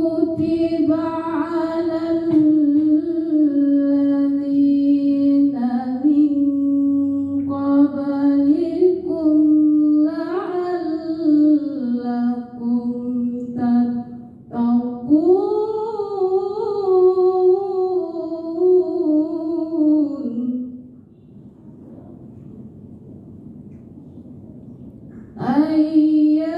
كتب على الذين من قبلكم لعلكم تتقون أياما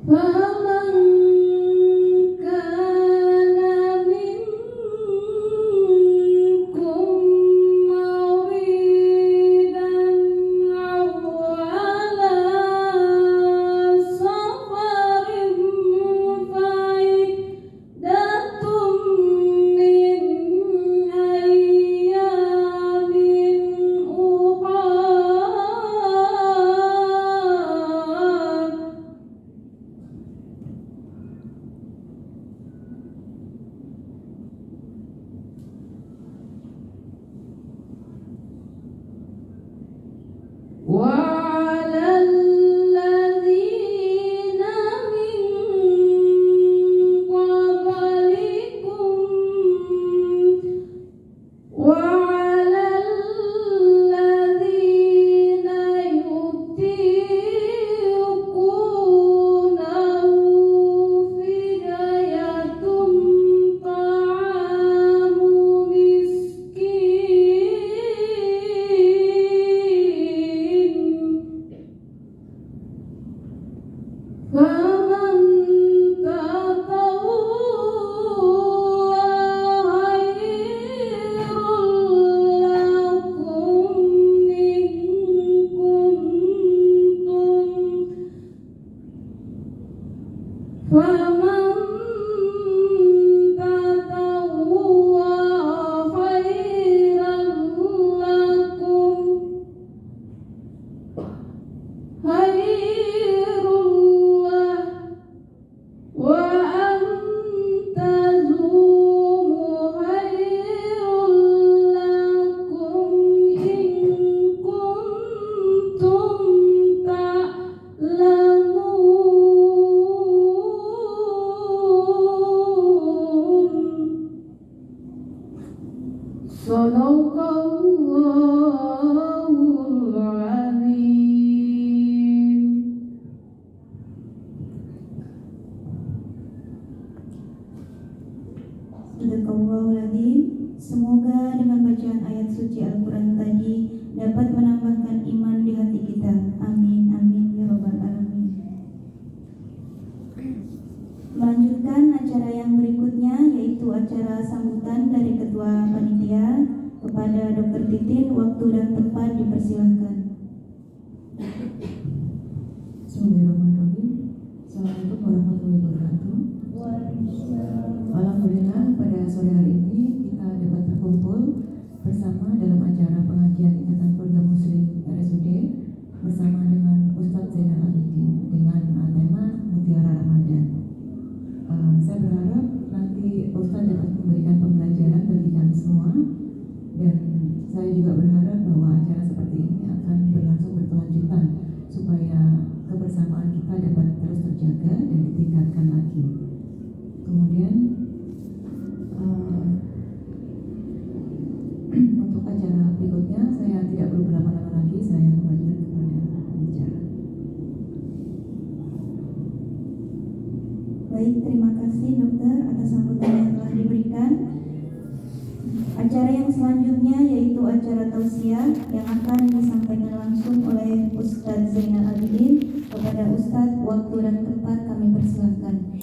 معدودات فمن كان منكم مريضا أو على سفر فعدة من أيام أخر وعلى الذين من قبلكم وعلى الذين يطيقونه فدية طعام مسكين فمن تطوع خير لكم إن كنتم فمن تطوع خيرا لكم خير له وأن تزوروا خير لكم إن كنتم تعلمون Sadaqallahul Azim. Sadaqallahul. Semoga dengan bacaan ayat suci Al-Quran tadi dapat menambahkan iman di hati kita. Amin, amin, ya Rabbal Alamin. Melanjutkan acara yang berikutnya, yaitu acara sambutan dari Ketua Panitia. Kepada Dr. Titin, waktu dan tempat dipersilahkan. Bismillahirrahmanirrahim. Assalamualaikum warahmatullahi wabarakatuh. Alhamdulillah, pada sore hari ini kita dapat berkumpul bersama dalam acara pengajian Ikatan Keluarga Muslim RSUD bersama dengan Ustadz Zainal Abidin dengan tema Mutiara Ramadan. Saya berharap nanti Ustadz dapat memberikan pembelajaran bagi kami semua, dan saya juga berharap bahwa acara seperti ini akan berlangsung berkelanjutan supaya kebersamaan kita dapat terus terjaga dan ditingkatkan lagi. Kemudian untuk acara berikutnya saya tidak perlu berlama-lama lagi, saya kembalikan kepada pembicara. Baik, terima kasih dokter atas sambutan yang telah diberikan. Acara yang selanjutnya yaitu acara tausiah yang akan disampaikan langsung oleh Ustadz Zainal Abidin. Kepada Ustadz, waktu dan tempat kami persilahkan.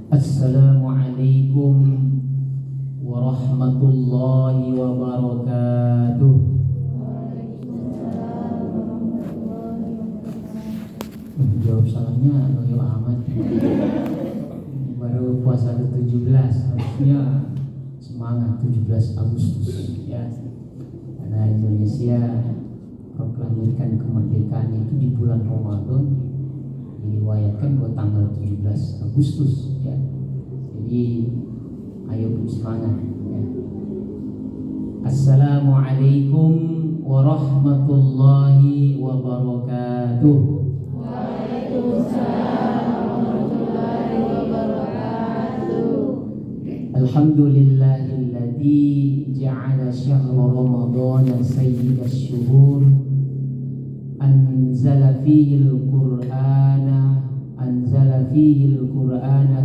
Assalamualaikum warahmatullahi wabarakatuh. Jawab salahnya loyo amat. Baru puasa ke-17, harusnya semangat 17 Agustus ya. Karena Indonesia proklamirkan kemerdekaan itu di bulan Ramadan, diriwayatkan buat tanggal 17 Agustus ya. Jadi ayo semangat ya. Assalamualaikum warahmatullahi wabarakatuh. Alhamdulillahilladzi ja'ala syahra ramadhana sayyidash syuhur anzala fihi al-Qur'ana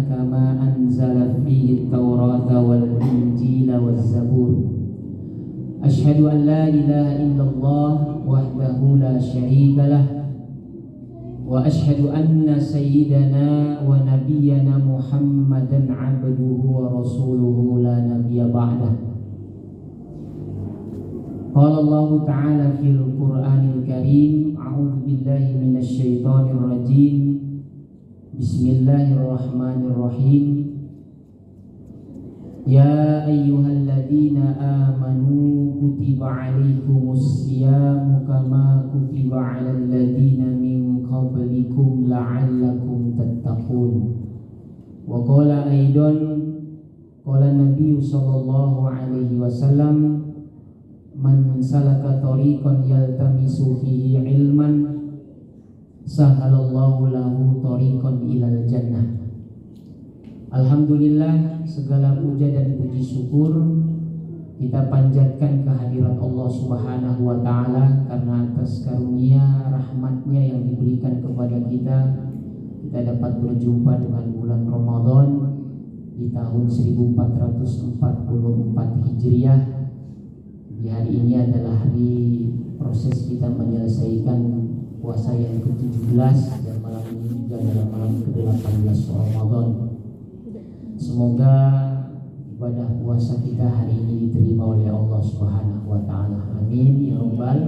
kama anzala fihi at-Taurata wal Injila waz Zabur. Asyhadu an la ilaha illallah wahdahu la syarika lah wa asyhadu anna sayyidana wa nabiyyana Muhammadan abduhu wa rasuluhu la nabiyya ba'dah. Qala Allah ta'ala fil Qur'anil Karim, a'udzu billahi minasy syaithanir rajim. Bismillahirrahmanirrahim. Ya ayyuhalladzina amanu kutiba 'alaikumus syiyamu kama kutiba 'alal ladzina min qablikum la'allakum tattaqun. Wa qala aidan qala Nabi sallallahu alaihi wasallam man salaka tariqan yaltamisu fihi ilman sahalallahu lahu tariqan ilal jannah. Alhamdulillah, segala puja dan puji syukur kita panjatkan kehadirat Allah Subhanahu wa ta'ala karena atas karunia rahmatnya yang diberikan kepada kita dapat berjumpa dengan bulan Ramadan di tahun 1444 Hijriah. Di hari ini adalah hari proses kita menyelesaikan puasa yang ke-17 dan malam ini juga adalah malam ke-18 Ramadan. Semoga ibadah puasa kita hari ini diterima oleh Allah Subhanahu wa ta'ala. Amin ya rabbal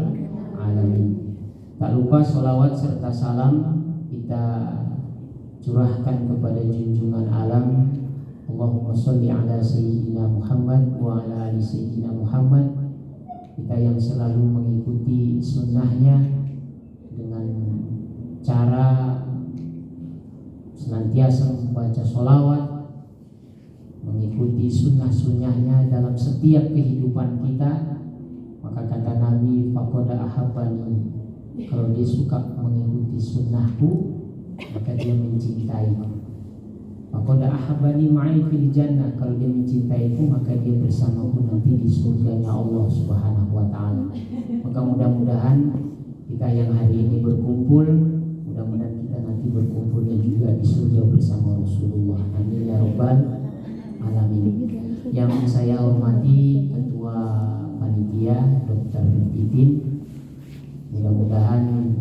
alamin. Tak lupa sholawat serta salam kita curahkan kepada junjungan alam. Allahumma sholli ala sayyidina Muhammad wa ala ali sayyidina Muhammad. Kita yang selalu mengikuti sunnahnya dengan cara senantiasa membaca sholawat, mengikuti sunnah-sunnahnya dalam setiap kehidupan kita, maka kata Nabi faqad ahabbani, kalau dia suka mengikuti sunnahku maka dia mencintaiku. Faqad ahabbani ma'i fil jannah, kalau dia mencintaiku maka dia bersamaku nanti di surganya Allah Subhanahu wa ta'ala. Maka mudah-mudahan kita yang hari ini berkumpul, mudah-mudahan kita nanti berkumpulnya juga di surga bersama Rasulullah. Amin ya rabbal alamin. Yang saya hormati Ketua Panitia Dr. Titin, mudah-mudahan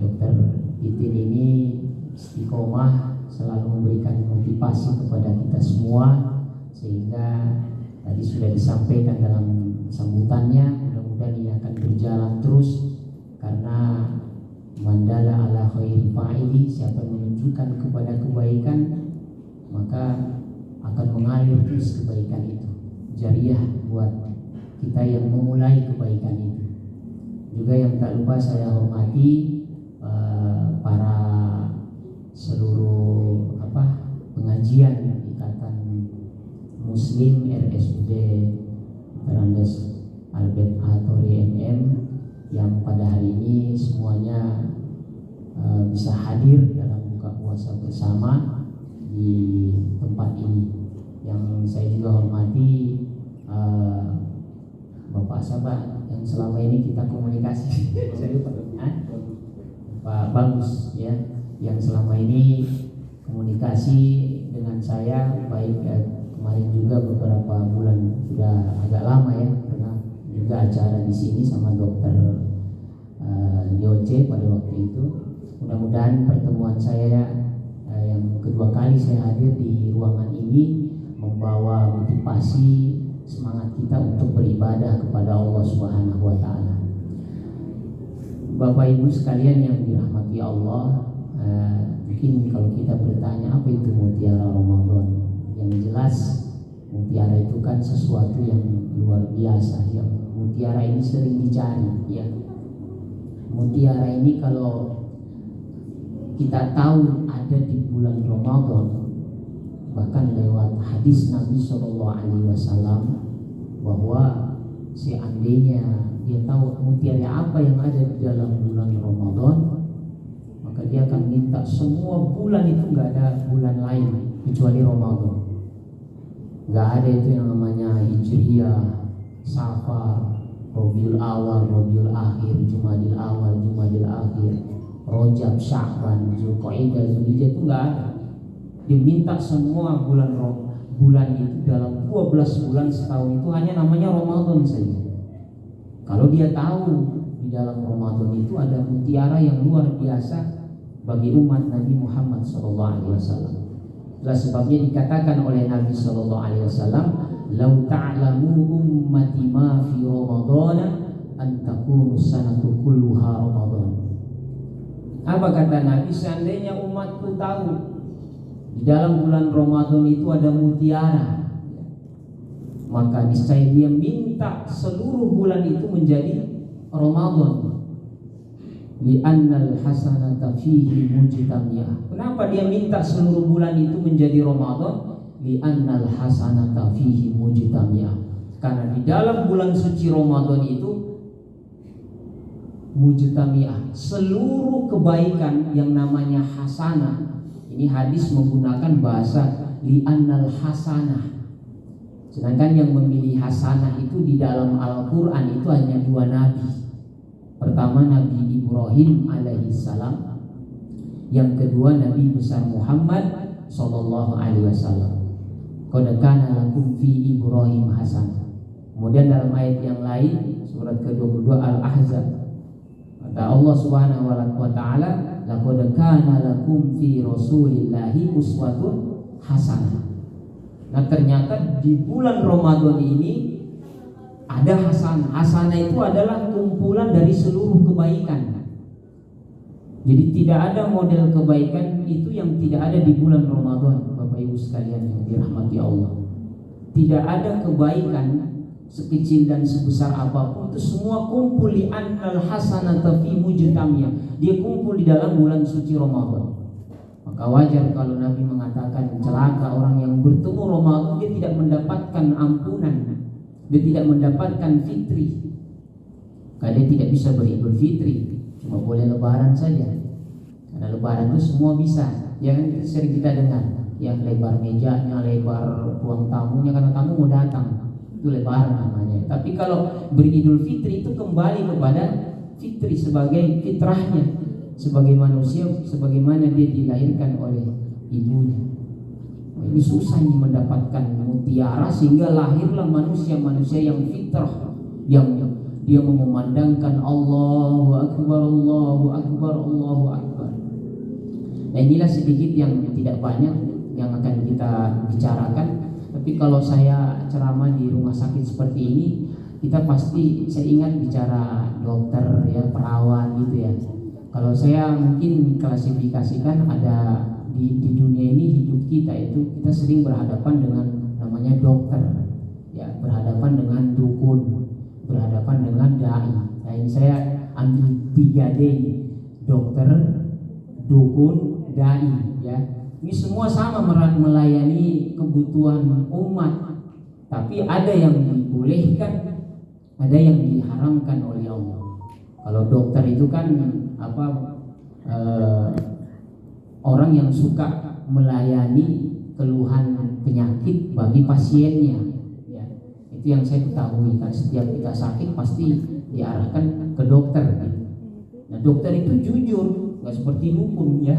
Dr. Titin ini istiqomah selalu memberikan motivasi kepada kita semua, sehingga tadi sudah disampaikan dalam sambutannya, mudah-mudahan ini akan berjalan terus karena mandala ala khairi fa'ili, siapa yang menunjukkan kepada kebaikan maka akan mengalir terus kebaikan itu, jariah buat kita yang memulai kebaikan itu. Juga yang tak lupa saya hormati para seluruh pengajian Ikatan Muslim RSUD Terandes Albert Atori MM yang pada hari ini semuanya bisa hadir dalam buka puasa bersama di tempat ini. Yang saya juga hormati Bapak Sabah yang selama ini kita komunikasi Pak Bagus ya, yang selama ini komunikasi dengan saya baik kemarin juga beberapa bulan, sudah agak lama ya, pernah juga acara di sini sama Dokter Yoce pada waktu itu. Mudah-mudahan pertemuan saya yang kedua kali saya hadir di ruangan ini membawa motivasi semangat kita untuk beribadah kepada Allah Subhanahu wa ta'ala. Bapak Ibu sekalian yang dirahmati Allah, Mungkin kalau kita bertanya apa itu mutiara Ramadan, yang jelas mutiara itu kan sesuatu yang luar biasa. Yang mutiara ini sering dicari, ya. Mutiara ini kalau kita tahu ada di bulan Ramadan, bahkan lewat hadis Nabi SAW, bahwa seandainya dia tahu mutiara apa yang ada di dalam bulan Ramadan, maka dia akan minta semua bulan itu, nggak ada bulan lain kecuali Ramadan. Nggak ada itu yang namanya Hijriyah, Safar, Rabiul Awal, Rabiul Akhir, Jumadil Awal, Jumadil Akhir, Rajab, Sya'ban, Zulqa'dah, Zulhijjah, itu nggak ada. Diminta semua bulan itu dalam 12 bulan setahun itu hanya namanya Ramadan saja. Kalau dia tahu di dalam Ramadan itu ada mutiara yang luar biasa bagi umat Nabi Muhammad SAW. Itulah sebabnya dikatakan oleh Nabi SAW, "Lau ta'lamu ummati ma fi Ramadana an takunu sanatu kulluha Ramadan." Apa kata Nabi? Seandainya umatku tahu di dalam bulan Ramadan itu ada mutiara, maka niscaya dia minta seluruh bulan itu menjadi Ramadan. Li'annal hasanata fihi mujtamiyah. Kenapa dia minta seluruh bulan itu menjadi Ramadan? Li'annal hasanata fihi mujtamiyah. Karena di dalam bulan suci Ramadan itu mujtamiyah, seluruh kebaikan yang namanya hasanah. Ini hadis menggunakan bahasa li'annal hasanah. Sedangkan yang memilih hasanah itu di dalam Al-Quran itu hanya 2 nabi. Pertama Nabi Ibrahim alaihissalam, yang kedua Nabi besar Muhammad sallallahu alaihi wasallam. Qad kana lakum fi Ibrahim hasanah. Kemudian dalam ayat yang lain, surat ke-22 Al-Ahzab, kata Allah Subhanahu wa taala, laqad kana lakum fi Rasulillahi uswatun hasanah. Nah, ternyata di bulan Ramadan ini ada hasanah. Hasanah itu adalah kumpulan dari seluruh kebaikan. Jadi tidak ada model kebaikan itu yang tidak ada di bulan Ramadan, Bapak Ibu sekalian yang dirahmati Allah. Tidak ada kebaikan sekecil dan sebesar apapun, itu semua kumpul di annal hasanata fi mujtamiyah. Dia kumpul di dalam bulan suci Ramadan. Maka wajar kalau Nabi mengatakan celaka orang yang bertemu Ramadan dia tidak mendapatkan ampunan, dia tidak mendapatkan fitri. Karena dia tidak bisa beridul fitri, cuma boleh lebaran saja. Karena lebaran itu semua bisa. Yang sering kita dengar, yang lebar mejanya, lebar ruang tamunya karena tamu mau datang. Itu lebaran namanya. Tapi kalau beridul fitri itu kembali kepada fitri sebagai fitrahnya, sebagai manusia, sebagaimana dia dilahirkan oleh ibunya. Ini susah ini mendapatkan mutiara sehingga lahirlah manusia-manusia yang fitrah, yang dia memandangkan Allahu Akbar, Allahu Akbar, Allahu Akbar. Nah, inilah sedikit yang tidak banyak yang akan kita bicarakan. Tapi kalau saya ceramah di rumah sakit seperti ini, kita pasti, saya ingat bicara dokter ya, perawat gitu ya. Kalau saya mungkin klasifikasikan ada di dunia ini, hidup kita itu kita sering berhadapan dengan namanya dokter ya, berhadapan dengan dukun, berhadapan dengan dai. Nah, ini saya ambil 3D ini, dokter, dukun, dai ya. Ini semua sama melayani kebutuhan umat. Tapi ada yang dibolehkan, ada yang diharamkan oleh Allah. Kalau dokter itu kan orang yang suka melayani keluhan penyakit bagi pasiennya ya. Itu yang saya ketahui, kan setiap kita sakit pasti diarahkan ke dokter gitu. Nah, dokter itu jujur, nggak seperti dukun ya.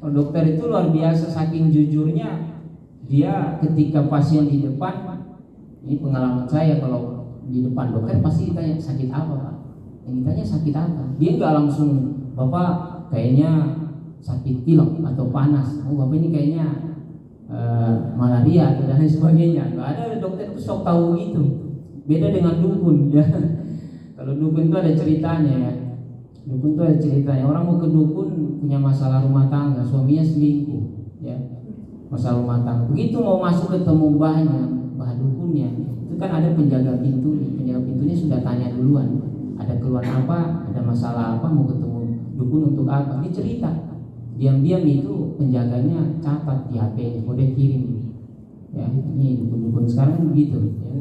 Kalau dokter itu luar biasa, saking jujurnya dia ketika pasien di depan, ini pengalaman saya, kalau di depan dokter pasti ditanya sakit apa Pak, yang ditanya sakit apa, dia nggak langsung Bapak kayaknya sakit pilek atau panas, oh Bapak ini kayaknya malaria atau dan lain sebagainya. Nggak ada dokter itu sok tahu gitu. Beda dengan dukun ya. Kalau dukun itu ada ceritanya ya. Dukun itu ada ceritanya. Orang mau ke dukun punya masalah rumah tangga, suaminya selingkuh, ya, masalah rumah tangga. Begitu mau masuk ketemu mbah dukunnya, itu kan ada penjaga pintunya sudah tanya duluan, ada keluhan apa, ada masalah apa, mau ketemu dukun untuk apa? Dia cerita. Diam-diam itu penjaganya catat di HP-nya, kode kirim. Ya, ini dukun-dukun sekarang begitu, ya.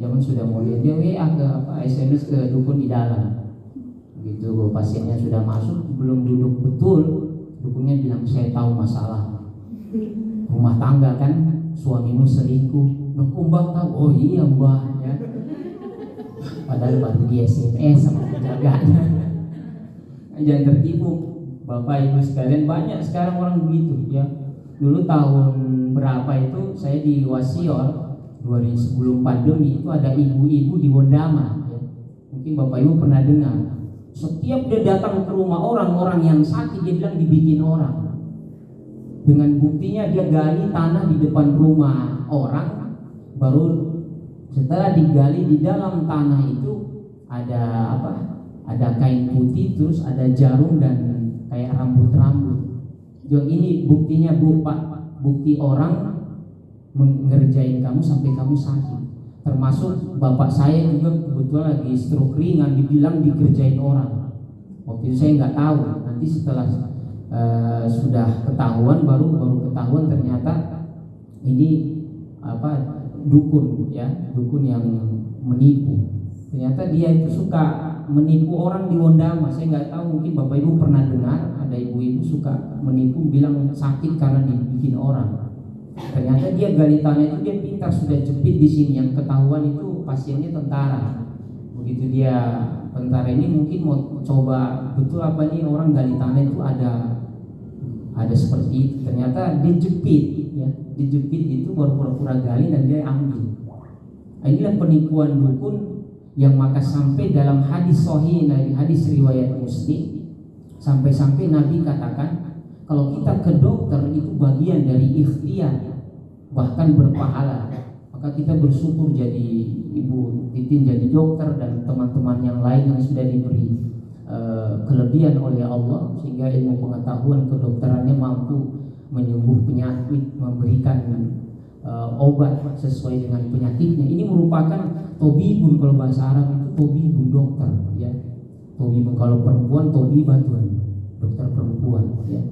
Zaman sudah modern, dia WA ke SMS ke dukun di dalam. Begitu pasiennya sudah masuk, belum duduk betul, dukunnya bilang, saya tahu masalah rumah tangga kan, suamimu selingkuh. Mbah tahu, oh iya mbah, ya. Padahal baru di SMS sama penjaganya. Jangan tertipu Bapak Ibu sekalian, banyak sekarang orang begitu, ya. Dulu tahun berapa itu saya di Wasior, sebelum pandemi itu ada ibu-ibu di Wondama, ya. Mungkin Bapak Ibu pernah dengar. Setiap dia datang ke rumah orang yang sakit, dia bilang dibikin orang. Dengan buktinya dia gali tanah di depan rumah orang, baru setelah digali di dalam tanah itu ada apa? Ada kain putih, terus ada jarum dan kayak rambut-rambut. Jadi ini buktinya Bu Pak, bukti orang mengerjain kamu sampai kamu sakit. Termasuk bapak saya juga kebetulan lagi stroke ringan, dibilang dikerjain orang. Waktu itu saya nggak tahu. Nanti setelah sudah ketahuan, baru ketahuan ternyata ini apa, dukun, ya, dukun yang menipu. Ternyata dia itu suka menipu orang di Wondama. Saya nggak tahu, mungkin Bapak Ibu pernah dengar ada ibu-ibu suka menipu, bilang sakit karena dibikin orang. Ternyata dia gali tanah itu dia pintar, sudah jepit di sini. Yang ketahuan itu pasiennya tentara. Begitu dia tentara ini mungkin mau coba betul apa nih orang gali tanah itu ada seperti itu. Ternyata dijepit, ya, dijepit itu baru pura-pura gali dan dia ambil. Inilah penipuan dukun yang maka sampai dalam hadis sahih, hadis riwayat Muslim, sampai-sampai Nabi katakan kalau kita ke dokter itu bagian dari ikhtiar, bahkan berpahala. Maka kita bersyukur jadi Ibu Titin jadi dokter dan teman-teman yang lain yang sudah diberi kelebihan oleh Allah sehingga ilmu pengetahuan kedokterannya mampu menyembuh penyakit, memberikan obat sesuai dengan penyakitnya. Ini merupakan tobibun, kalau bahasa Arab itu tobibun, dokter, ya. Tobibun kalau perempuan, tobibatun, dokter perempuan, ya.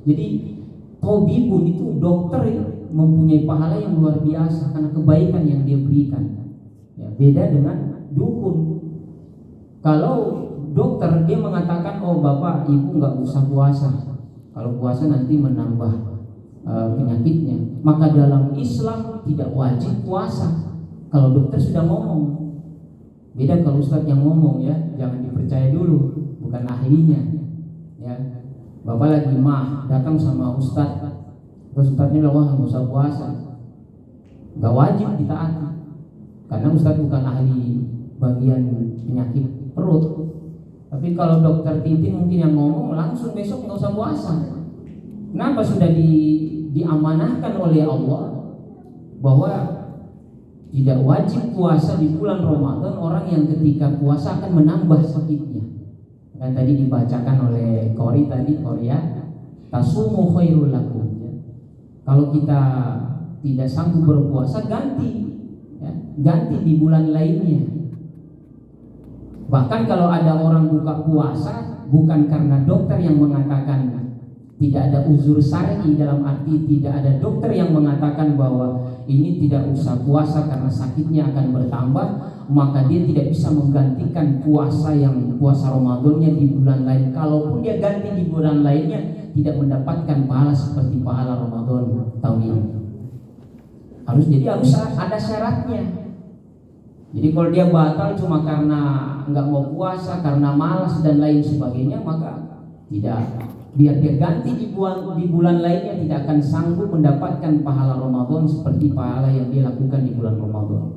Jadi tobibun itu dokter yang mempunyai pahala yang luar biasa karena kebaikan yang dia berikan, ya. Beda dengan dukun. Kalau dokter dia mengatakan, oh bapak ibu nggak usah puasa, kalau puasa nanti menambah penyakitnya. Maka dalam Islam tidak wajib puasa kalau dokter sudah ngomong. Beda kalau ustadz yang ngomong, ya, jangan dipercaya dulu, bukan ahlinya, ya. Bapak lagi datang sama ustadz, terus ustadznya bilang, wah nggak usah puasa, nggak wajib ditaati karena ustadz bukan ahli bagian penyakit perut. Tapi kalau dokter Titin mungkin yang ngomong, langsung besok nggak usah puasa. Kenapa? Sudah diamanahkan oleh Allah bahwa tidak wajib puasa di bulan Ramadan orang yang ketika puasa akan menambah sakitnya. Dan tadi dibacakan oleh Korea, tasumu khairul lakum, ya. Kalau kita tidak sanggup berpuasa, ganti, ya, ganti di bulan lainnya. Bahkan kalau ada orang buka puasa bukan karena dokter yang mengatakan, tidak ada uzur syar'i, dalam arti tidak ada dokter yang mengatakan bahwa ini tidak usah puasa karena sakitnya akan bertambah, maka dia tidak bisa menggantikan puasa Ramadannya di bulan lain. Kalaupun dia ganti di bulan lainnya, tidak mendapatkan pahala seperti pahala Ramadan tahun ini. Harus ada syaratnya. Jadi kalau dia batal cuma karena nggak mau puasa, karena malas dan lain sebagainya, maka tidak. Biar dia ganti di bulan lainnya, tidak akan sanggup mendapatkan pahala Ramadan seperti pahala yang dia lakukan di bulan Ramadan.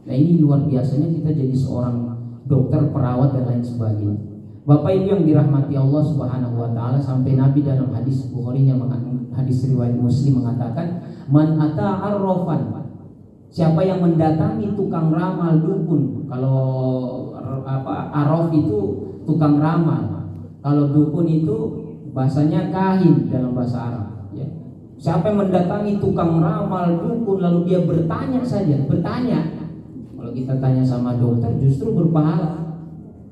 Nah ini luar biasanya kita jadi seorang dokter, perawat dan lain sebagainya. Bapak Ibu yang dirahmati Allah Subhanahu wa taala, sampai Nabi dalam hadis Bukhari-nya, hadis riwayat Muslim mengatakan, man ata arrafan, siapa yang mendatangi tukang ramal, dukun. Kalau arraf itu tukang ramal, kalau dukun itu bahasanya kahin dalam bahasa Arab ya. Siapa yang mendatangi tukang ramal, dukun, lalu dia bertanya saja, bertanya. Kalau kita tanya sama dokter justru berpahala.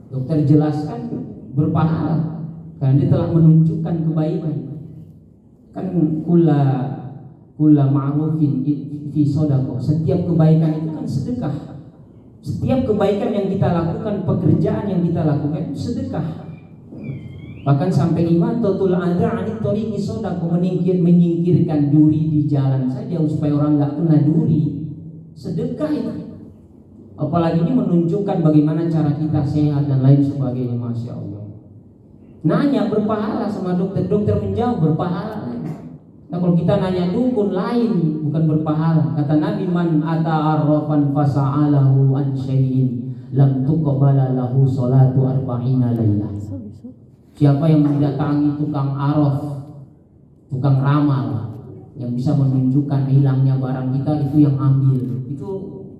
Dokter jelaskan berpahala karena dia telah menunjukkan kebaikan. Kan kula ma'rufin fi sodaqah. Setiap kebaikan itu kan sedekah. Setiap kebaikan yang kita lakukan, pekerjaan yang kita lakukan itu sedekah. Bahkan sampai iman totul adha anit tariqi sodaqah, menyingkirkan duri di jalan saja supaya orang nggak kena duri. Sedekah itu. Apalagi ini menunjukkan bagaimana cara kita sehat dan lain sebagainya. Masya Allah. Nanya berpahala sama dokter, dokter menjawab berpahala. Nah kalau kita nanya dukun lain bukan berpahala. Kata Nabi, man ata arrafan fasa'alahu an syai'in lam tuqbala lahu salatu arba'ina lailah. Siapa yang mendatangi tukang araf, tukang ramal yang bisa menunjukkan hilangnya barang kita, itu yang ambil. Itu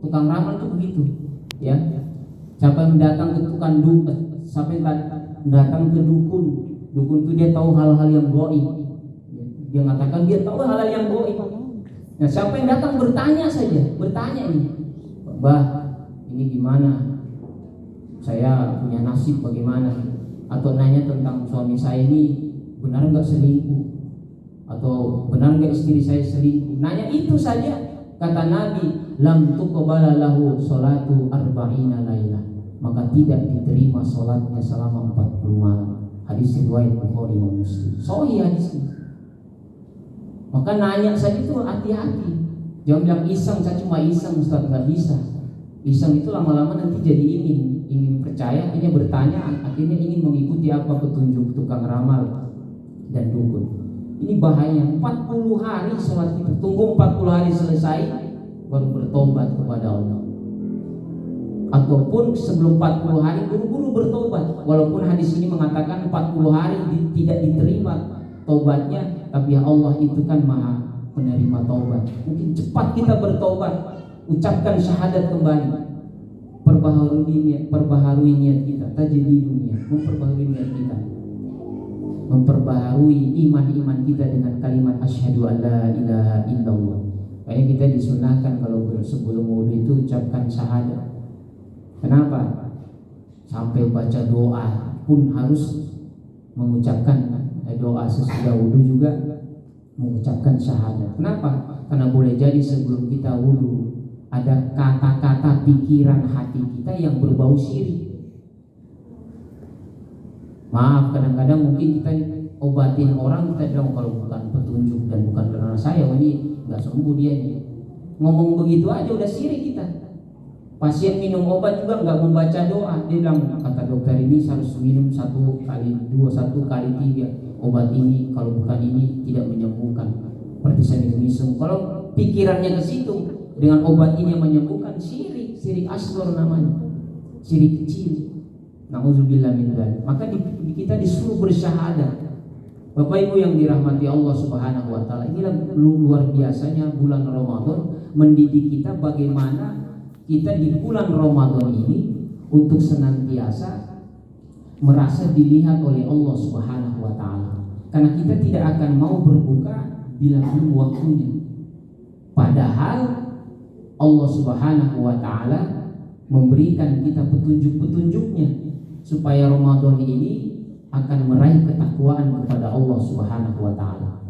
tukang ramal itu begitu, ya. Siapa yang datang ke tukang dukun, siapa yang datang ke dukun itu dia tahu hal-hal yang gaib. Dia mengatakan dia tahu hal-hal yang gaib. Nah, siapa yang datang bertanya saja, bertanya ini, Mbah, ini gimana? Saya punya nasib bagaimana? Atau nanya tentang suami saya ini benar nggak selingkuh? Atau benar nggak istri saya selingkuh? Nanya itu saja. Kata Nabi, lam tuqbala lahu salatu arba'ina lailah, maka tidak diterima salatnya selama 40 malam. Hadis riwayat Bukhari dan Muslim. Sahih hadis ini. Maka nanya saja itu hati-hati. Jangan bilang iseng, saya cuma iseng, Ustaz, nggak bisa. Iseng itu lama-lama nanti jadi ingin percaya, akhirnya bertanya, akhirnya ingin mengikuti apa petunjuk tukang ramal dan dukun. Ini bahaya. 40 hari sholat kita, tunggu 40 hari selesai baru bertobat kepada Allah. Ataupun sebelum 40 hari buru-buru bertobat. Walaupun hadis ini mengatakan 40 hari tidak diterima tobatnya, tapi Allah itu kan Maha penerima tobat. Mungkin cepat kita bertobat, ucapkan syahadat kembali, perbaharui niat kita, tajdi dunia, memperbaharui niat kita, memperbaharui iman kita dengan kalimat asyhadu alla ilaha illallah. Kayaknya kita disunahkan kalau sebelum wudu itu ucapkan syahadat. Kenapa? Sampai baca doa pun harus mengucapkan doa, sesudah wudu juga mengucapkan syahadat. Kenapa? Karena boleh jadi sebelum kita wudu ada kata-kata pikiran hati kita yang berbau syirik. Maaf, kadang-kadang mungkin kita obatin orang, kita bilang kalau bukan petunjuk dan bukan karena saya, ini nggak sembuh dia ini. Ngomong begitu aja udah syirik kita. Pasien minum obat juga nggak membaca doa, dia bilang kata dokter ini harus minum 1 kali 2, 1 kali 3 obat ini, kalau bukan ini tidak menyembuhkan. Seperti saya minum. Kalau pikirannya ke situ, dengan obat ini yang menyembuhkan, syirik asghar namanya, syirik kecil. Nauzubillah min dzalik. Maka kita disuruh bersyahadat. Bapak Ibu yang dirahmati Allah Subhanahu wa taala, inilah luar biasanya bulan Ramadan mendidik kita bagaimana kita di bulan Ramadan ini untuk senantiasa merasa dilihat oleh Allah Subhanahu wa taala. Karena kita tidak akan mau berbuka bila belum waktunya. Padahal Allah Subhanahu wa taala memberikan kita petunjuk-petunjuknya supaya Ramadan ini akan meraih ketakwaan kepada Allah Subhanahu wa taala.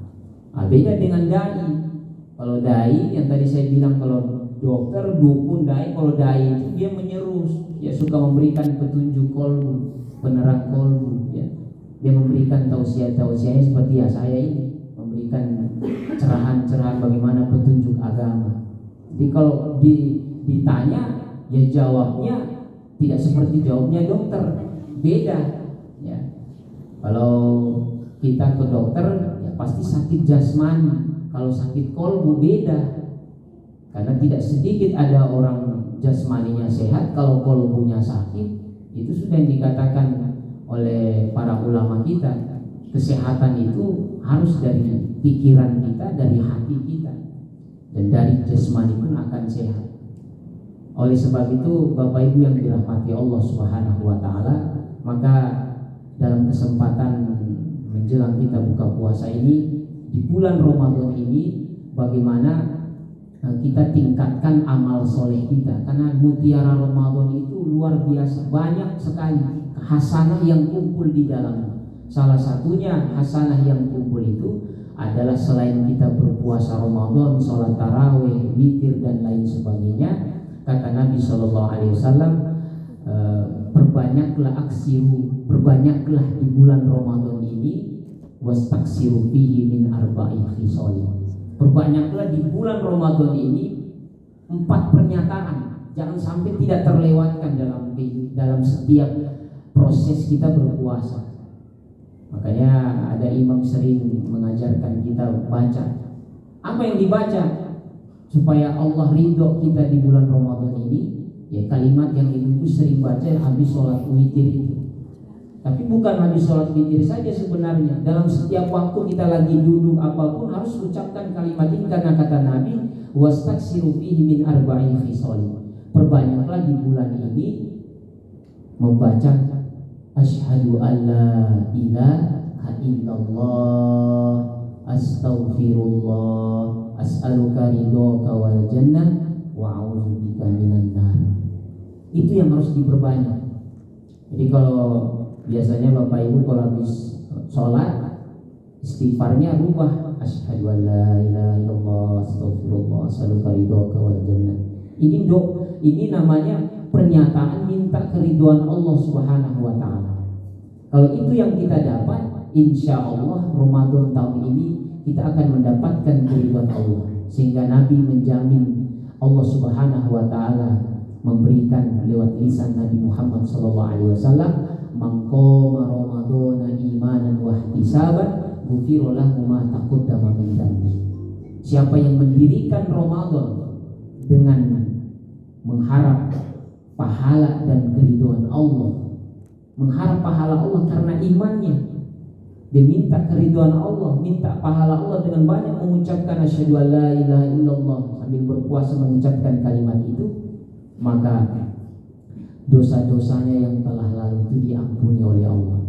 Beda dengan dai. Kalau dai yang tadi saya bilang, kalau dokter, dukun, dai, kalau dai itu dia menyerus, dia suka memberikan petunjuk kolbu, penerang kolbu, ya. Dia memberikan tausiah-tausiahnya seperti ya saya ini, memberikan cerahan-cerahan bagaimana petunjuk agama. Jadi kalau ditanya, ya jawabnya tidak seperti jawabnya dokter, beda, ya. Kalau kita ke dokter, ya pasti sakit jasmani. Kalau sakit kolbu beda. Karena tidak sedikit ada orang jasmaninya sehat, kalau kolbunya sakit, itu sudah dikatakan oleh para ulama kita, kesehatan itu harus dari pikiran kita, dari hati kita, dan dari jasmani pun akan sehat. Oleh sebab itu, Bapak Ibu yang dirahmati Allah Subhanahu wa taala, maka dalam kesempatan menjelang kita buka puasa ini, di bulan Ramadan ini, bagaimana kita tingkatkan amal soleh kita, karena mutiara Ramadan itu luar biasa, banyak sekali hasanah yang kumpul di dalamnya. Salah satunya hasanah yang kumpul itu adalah selain kita berpuasa Ramadan, sholat tarawih, witir dan lain sebagainya, kata Nabi SAW, perbanyaklah di bulan Ramadan ini, wastaksiru fihi min arba'i khisalin. Perbanyaklah di bulan Ramadan ini 4 pernyataan, jangan sampai tidak terlewatkan dalam setiap proses kita berpuasa. Makanya ada imam sering mengajarkan kita baca. Apa yang dibaca supaya Allah ridho kita di bulan Ramadan ini? Ya kalimat yang ibu sering baca habis sholat witir itu. Tapi bukan habis sholat witir saja sebenarnya. Dalam setiap waktu kita lagi duduk apapun harus ucapkan kalimat ini, karena kata Nabi, wastaksiru fihi min arba'i khisalin. Perbanyaklah di bulan ini membaca asyhadu alla ilaha illallah, astaghfirullah, as'aluka ridhoka wal jannah wa a'udzubika minan nar. Itu yang harus diperbanyak. Jadi kalau biasanya Bapak Ibu kalau habis sholat istighfarnya rubah asyhadu an la ilaha illallah, astaghfirullah, as'aluka ridhoka wal jannah. Ini namanya pernyataan minta keridhaan Allah Subhanahu wa taala. Kalau itu yang kita dapat, insya Allah Ramadan tahun ini kita akan mendapatkan keridhaan Allah. Sehingga Nabi menjamin, Allah Subhanahu wa taala memberikan lewat lisan Nabi Muhammad SAW, man qama ramadhana imanan wa ihtisaban ghufira lahu ma taqaddama min dhanbi. Siapa yang mendirikan Ramadan dengan mengharap pahala dan keridhaan Allah, mengharap pahala Allah karena imannya, dia minta keridhaan Allah, minta pahala Allah dengan banyak mengucapkan asyhadu an la ilaha illallah, sambil berpuasa mengucapkan kalimat itu, maka dosa-dosanya yang telah lalu itu diampuni oleh Allah.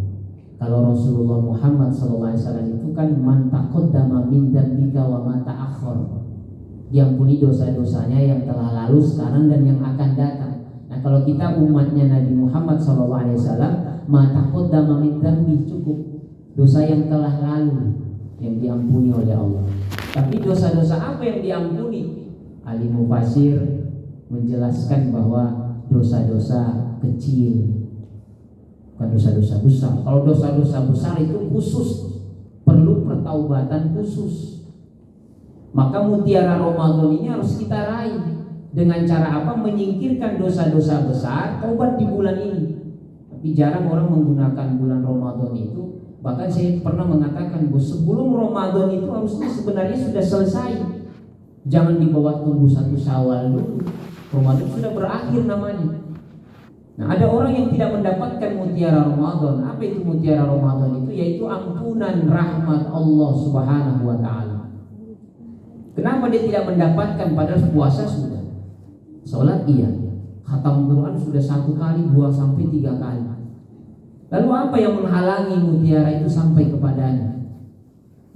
Kalau Rasulullah Muhammad SAW itu kan man taqaddama min dzambika wa ma ta'akhkhar, diampuni dosa-dosanya yang telah lalu, sekarang dan yang akan datang. Nah kalau kita umatnya Nabi Muhammad SAW, ma taqaddama min dzambi, cukup dosa yang telah lalu yang diampuni oleh Allah. Tapi dosa-dosa apa yang diampuni? Ahli mufasir menjelaskan bahwa dosa-dosa kecil, bukan dosa-dosa besar. Kalau dosa-dosa besar itu khusus, perlu pertaubatan khusus. Maka mutiara Ramadan ini harus kita raih dengan cara apa? Menyingkirkan dosa-dosa besar, taubat di bulan ini. Tapi jarang orang menggunakan bulan Ramadan itu. Bahkan saya pernah mengatakan bahwa sebelum Ramadan itu harusnya sebenarnya sudah selesai. Jangan dibawa tunggu 1 Syawal dulu. Ramadan sudah berakhir namanya. Nah, ada orang yang tidak mendapatkan mutiara Ramadan. Apa itu mutiara Ramadan itu? Yaitu ampunan rahmat Allah Subhanahu wa taala. Kenapa dia tidak mendapatkan? Padahal puasa sudah, sholat iya, khatam Quran sudah 1 kali, 2 sampai 3 kali. Lalu apa yang menghalangi mutiara itu sampai kepadanya?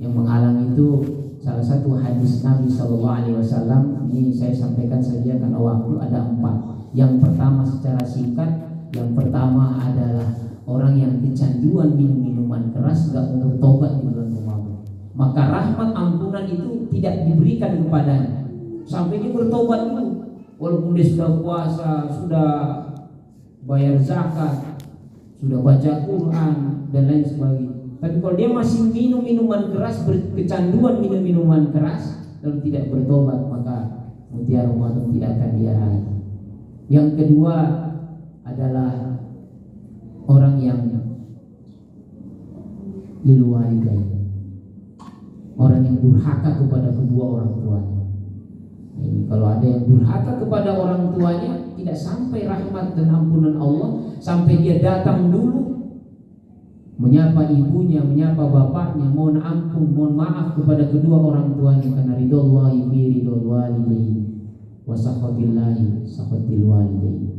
Yang menghalangi itu salah satu hadis Nabi SAW. Ini saya sampaikan saja karena waktu, ada 4. Yang pertama secara singkat, yang pertama adalah orang yang kecanduan minum-minuman keras, gak mau bertobat di bulan Ramadan, maka rahmat ampunan itu tidak diberikan kepadanya sampai dia bertobat dulu. Walaupun dia sudah puasa, sudah bayar zakat, sudah baca Quran dan lain sebagainya, tapi kalau dia masih minum minuman keras, berkecanduan minum minuman keras, lalu tidak bertobat, maka mutiara Ramadan tidak akan dia raih. Yang kedua adalah orang yang lil walidain, orang yang durhaka kepada kedua orang tuanya. Ini kalau ada yang durhaka kepada orang tuanya, tidak sampai rahmat dan ampunan Allah, sampai dia datang dulu menyapa ibunya, menyapa bapaknya, mohon ampun, mohon maaf kepada kedua orang tuanya, karena ridhollahi fi ridhol walidain wa sakhatillahi sakhatil walidain.